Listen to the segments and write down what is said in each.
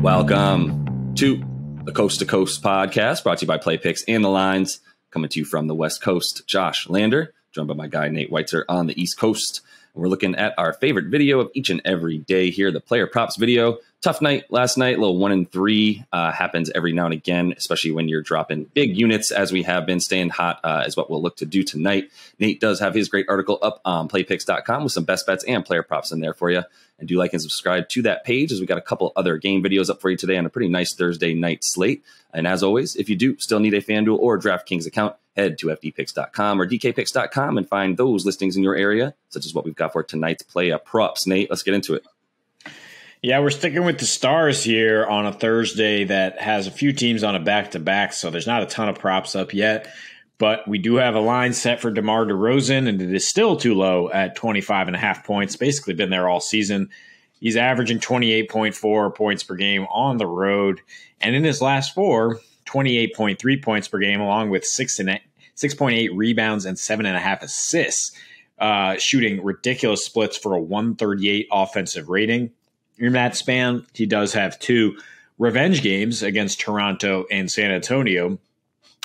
Welcome to the Coast to Coast podcast, brought to you by Play Picks and the Lines, coming to you from the West Coast. Josh Lander, joined by my guy Nate Weitzer on the East Coast. We're looking at our favorite video of each and every day here, the player props video. Tough night last night, a little 1-3 happens every now and again, especially when you're dropping big units as we have been. Staying hot is what we'll look to do tonight. Nate does have his great article up on playpicks.com with some best bets and player props in there for you. And do like and subscribe to that page, as we got a couple other game videos up for you today on a pretty nice Thursday night slate. And as always, if you do still need a FanDuel or DraftKings account, head to fdpicks.com or dkpicks.com and find those listings in your area, such as what we've got for tonight's play props. Nate, let's get into it. Yeah, we're sticking with the stars here on a Thursday that has a few teams on a back-to-back, so there's not a ton of props up yet. But we do have a line set for DeMar DeRozan, and it is still too low at 25.5 points. Basically been there all season. He's averaging 28.4 points per game on the road. And in his last four, 28.3 points per game, along with 6.8 rebounds and 7.5 assists, shooting ridiculous splits for a 138 offensive rating. In that span, he does have two revenge games against Toronto and San Antonio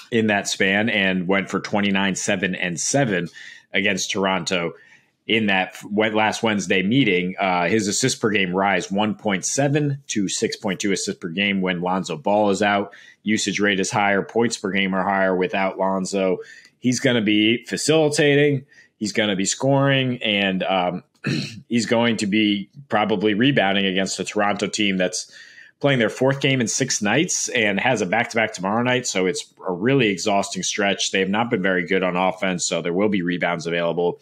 in that span, and went for 29, 7, and 7 against Toronto in that last Wednesday meeting. His assists per game rise 1.7 to 6.2 assists per game when Lonzo Ball is out. Usage rate is higher. Points per game are higher without Lonzo. He's going to be facilitating. He's going to be scoring, and he's going to be probably rebounding against a Toronto team that's playing their fourth game in 6 nights and has a back-to-back tomorrow night. So it's a really exhausting stretch. They have not been very good on offense, so there will be rebounds available.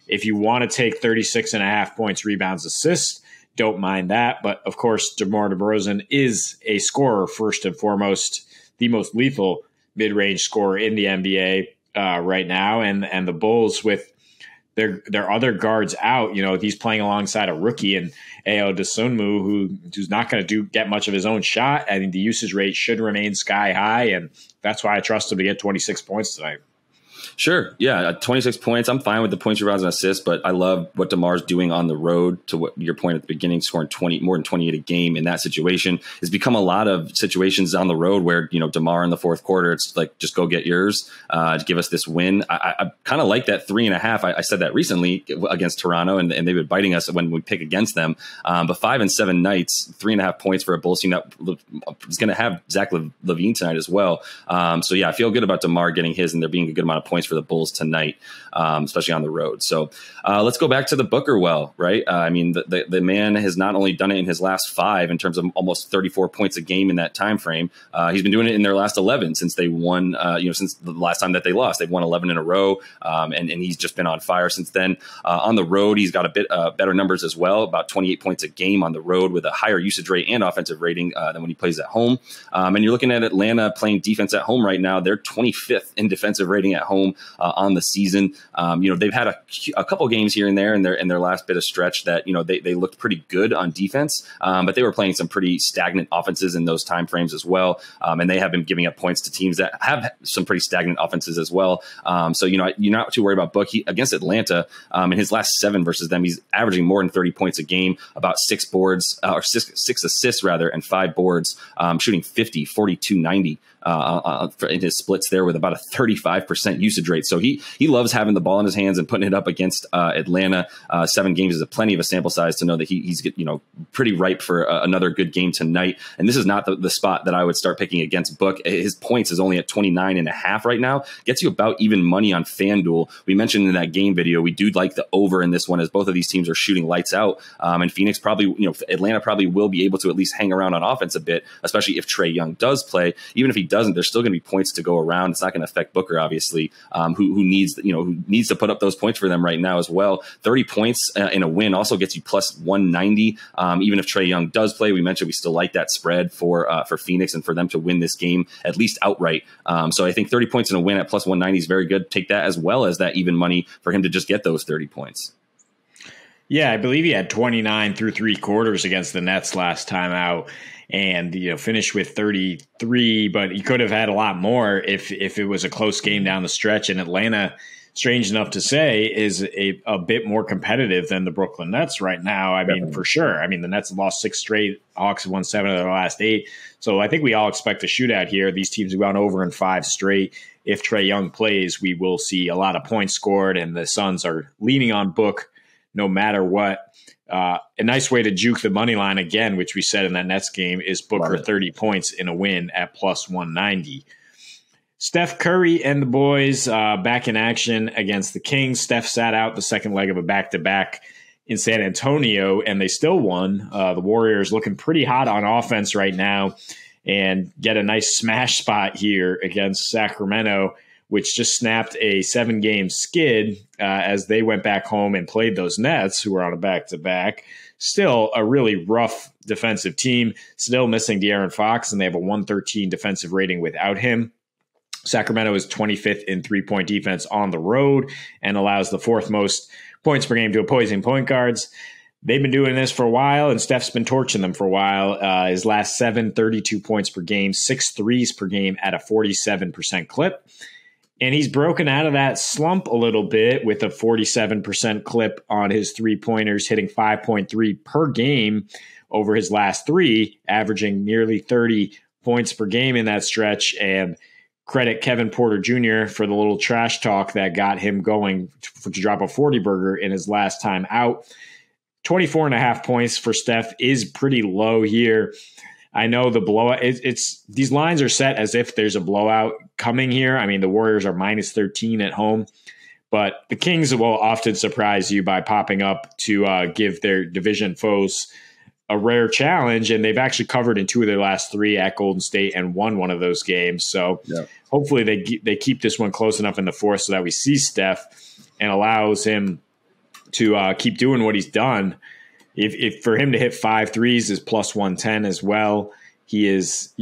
If you want to take 36.5 points, rebounds, assists, don't mind that. But, of course, DeMar DeRozan is a scorer first and foremost, the most lethal mid-range scorer in the NBA right now. And the Bulls, with their other guards out, he's playing alongside a rookie and Ayo Dosunmu, who's not going to get much of his own shot. I think the usage rate should remain sky high, and that's why I trust him to get 26 points tonight. Sure. Yeah. 26 points. I'm fine with the points, rebounds, and assists, but I love what DeMar's doing on the road. To what your point at the beginning, scoring more than 28 a game in that situation. Has become a lot of situations on the road where, DeMar in the fourth quarter, it's like, just go get yours to give us this win. I kind of like that 3.5. I said that recently against Toronto, and they've been biting us when we pick against them. But 5 and 7 nights, 3.5 points for a Bulls team that is going to have Zach LaVine tonight as well. So yeah, I feel good about DeMar getting his, and there being a good amount of points for the Bulls tonight, especially on the road. So let's go back to the Booker well, right? The man has not only done it in his last 5 in terms of almost 34 points a game in that time frame. He's been doing it in their last 11 since they won, since the last time that they lost. They've won 11 in a row, and he's just been on fire since then. On the road, he's got a bit better numbers as well, about 28 points a game on the road with a higher usage rate and offensive rating than when he plays at home. And you're looking at Atlanta playing defense at home right now. They're 25th in defensive rating at home on the season. They've had a couple games here and there in their last bit of stretch that, they looked pretty good on defense, but they were playing some pretty stagnant offenses in those time frames as well. And they have been giving up points to teams that have some pretty stagnant offenses as well. So, you're not too worried about Book. Against Atlanta, in his last 7 versus them, he's averaging more than 30 points a game, about 6 boards, or six assists rather, and 5 boards, shooting 50, 42, 90. In his splits there with about a 35% usage rate. So he loves having the ball in his hands and putting it up against Atlanta. 7 games is plenty of a sample size to know that he's pretty ripe for another good game tonight. And this is not the spot that I would start picking against Book. His points is only at 29.5 right now. Gets you about even money on FanDuel. We mentioned in that game video, we do like the over in this one, as both of these teams are shooting lights out. And Phoenix probably, Atlanta probably will be able to at least hang around on offense a bit, especially if Trae Young does play. Even if he doesn't, there's still going to be points to go around. It's not going to affect Booker, obviously, who needs to put up those points for them right now as well. 30 points in a win also gets you plus 190. Even if Trae Young does play, we mentioned we still like that spread for Phoenix and for them to win this game at least outright. So I think 30 points in a win at plus 190 is very good. Take that as well as that even money for him to just get those 30 points. Yeah, I believe he had 29 through 3 quarters against the Nets last time out, and finished with 33. But he could have had a lot more if it was a close game down the stretch. And Atlanta strange enough to say, is a bit more competitive than the Brooklyn Nets right now. I mean, for sure. I mean, the Nets have lost 6 straight. Hawks have won 7 of their last 8. So I think we all expect a shootout here. These teams have gone over in 5 straight. If Trae Young plays, we will see a lot of points scored, and the Suns are leaning on Book no matter what. A nice way to juke the money line again, which we said in that Nets game, is Booker 30 points in a win at plus 190. Steph Curry and the boys back in action against the Kings. Steph sat out the second leg of a back-to-back in San Antonio, and they still won. The Warriors looking pretty hot on offense right now and get a nice smash spot here against Sacramento, which just snapped a 7-game skid as they went back home and played those Nets, who were on a back-to-back. Still a really rough defensive team, still missing De'Aaron Fox, and they have a 113 defensive rating without him. Sacramento is 25th in three-point defense on the road and allows the 4th most points per game to opposing point guards. They've been doing this for a while, and Steph's been torching them for a while. His last 7, 32 points per game, 6 threes per game at a 47% clip. And he's broken out of that slump a little bit with a 47% clip on his three-pointers, hitting 5.3 per game over his last 3, averaging nearly 30 points per game in that stretch. And credit Kevin Porter Jr. for the little trash talk that got him going to drop a 40-burger in his last time out. 24.5 points for Steph is pretty low here. I know the blowout, it's these lines are set as if there's a blowout coming here. I mean, the Warriors are minus 13 at home, but the Kings will often surprise you by popping up to give their division foes a rare challenge, and they've actually covered in 2 of their last 3 at Golden State and won one of those games. So hopefully they keep this one close enough in the 4th so that we see Steph and allows him to keep doing what he's done. If for him to hit 5 threes is plus 110 as well. He is,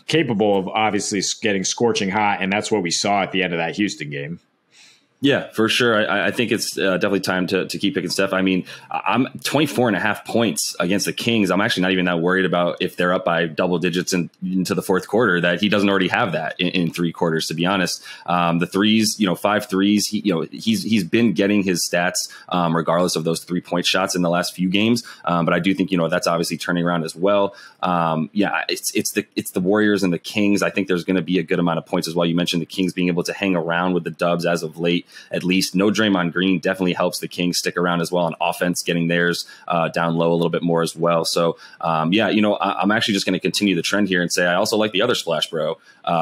capable of obviously getting scorching hot, and that's what we saw at the end of that Houston game. Yeah, for sure. I think it's definitely time to keep picking Steph. I mean, I'm 24.5 points against the Kings. I'm actually not even that worried about if they're up by double digits into the 4th quarter, that he doesn't already have that in 3 quarters, to be honest. The threes, 5 threes, he's been getting his stats regardless of those 3-point shots in the last few games. But I do think, that's obviously turning around as well. It's the Warriors and the Kings. I think there's going to be a good amount of points as well. You mentioned the Kings being able to hang around with the Dubs as of late. At least no Draymond Green definitely helps the Kings stick around as well on offense, getting theirs down low a little bit more as well. So, I'm actually just going to continue the trend here and say I also like the other splash bro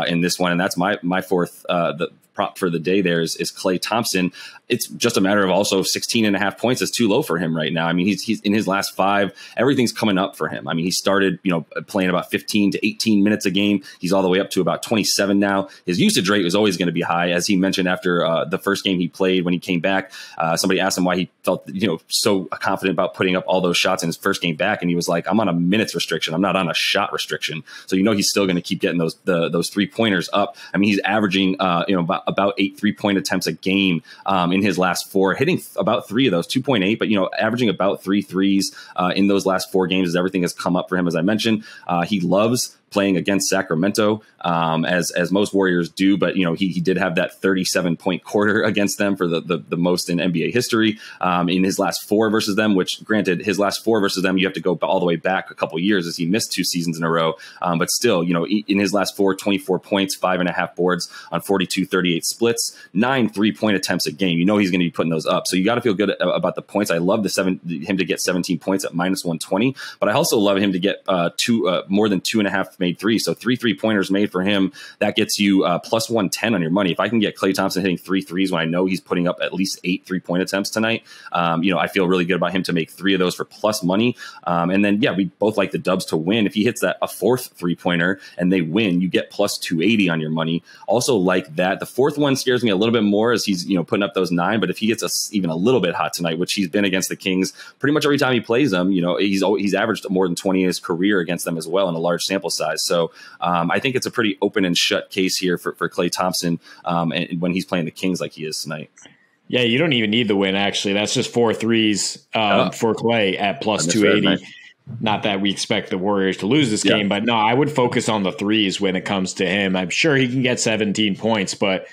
in this one. And that's my 4th the prop for the day there is Klay Thompson. It's just a matter of also 16.5 points is too low for him right now. I mean, he's in his last 5, everything's coming up for him. I mean, he started, playing about 15 to 18 minutes a game. He's all the way up to about 27 now. His usage rate was always going to be high. As he mentioned after the first game he played when he came back, somebody asked him why he felt, so confident about putting up all those shots in his first game back. And he was like, I'm on a minutes restriction. I'm not on a shot restriction. So, he's still going to keep getting those 3-pointers up. I mean, he's averaging, about 8 3-point attempts a game in his last 4, hitting about 3 of those, 2.8, but averaging about 3 threes in those last 4 games as everything has come up for him. As I mentioned, he loves playing against Sacramento, as most Warriors do. But, he did have that 37-point quarter against them for the most in NBA history in his last 4 versus them, which granted his last 4 versus them, you have to go all the way back a couple years as he missed 2 seasons in a row. But still, in his last 4, 24 points, 5.5 boards on 42-38 splits, 9 3-point attempts a game. He's going to be putting those up. So you got to feel good about the points. I love him to get 17 points at minus 120, but I also love him to get more than 2.5 made 3. So 3 3-pointers made for him. That gets you plus 110 on your money. If I can get Klay Thompson hitting 3 threes when I know he's putting up at least 8 3-point attempts tonight, I feel really good about him to make 3 of those for plus money. And then, we both like the Dubs to win. If he hits that a 4th 3-pointer and they win, you get plus 280 on your money. Also like that. The 4th one scares me a little bit more as he's, putting up those 9. But if he gets even a little bit hot tonight, which he's been against the Kings pretty much every time he plays them, he's averaged more than 20 in his career against them as well in a large sample size. So I think it's a pretty open and shut case here for Klay Thompson and when he's playing the Kings like he is tonight. Yeah, you don't even need the win, actually. That's just 4 threes for Klay at plus 280. Not that we expect the Warriors to lose this game, but no, I would focus on the threes when it comes to him. I'm sure he can get 17 points, but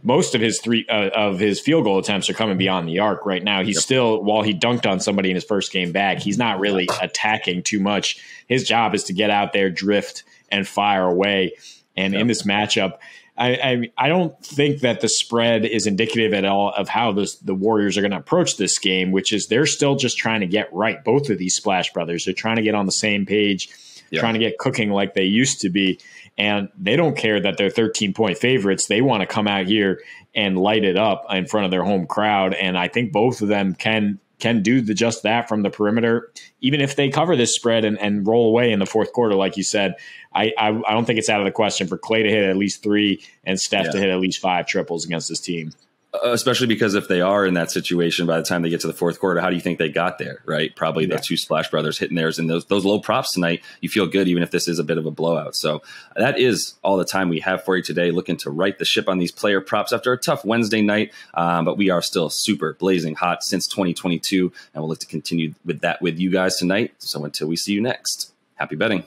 most of his his field goal attempts are coming beyond the arc right now. He's still, while he dunked on somebody in his first game back, he's not really attacking too much. His job is to get out there, drift, and fire away. And in this matchup, I don't think that the spread is indicative at all of how the Warriors are going to approach this game, which is they're still just trying to get right. Both of these Splash Brothers, they're trying to get on the same page, trying to get cooking like they used to be. And they don't care that they're 13-point favorites. They want to come out here and light it up in front of their home crowd. And I think both of them can do just that from the perimeter, even if they cover this spread and roll away in the fourth quarter, like you said. I don't think it's out of the question for Klay to hit at least 3 and Steph to hit at least 5 triples against this team. Especially because if they are in that situation by the time they get to the fourth quarter, how do you think they got there, right? Probably the 2 Splash Brothers hitting theirs, and those low props tonight, you feel good even if this is a bit of a blowout. So that is all the time we have for you today, looking to right the ship on these player props after a tough Wednesday night, but we are still super blazing hot since 2022, and we'll look to continue with that with you guys tonight. So until we see you next, happy betting.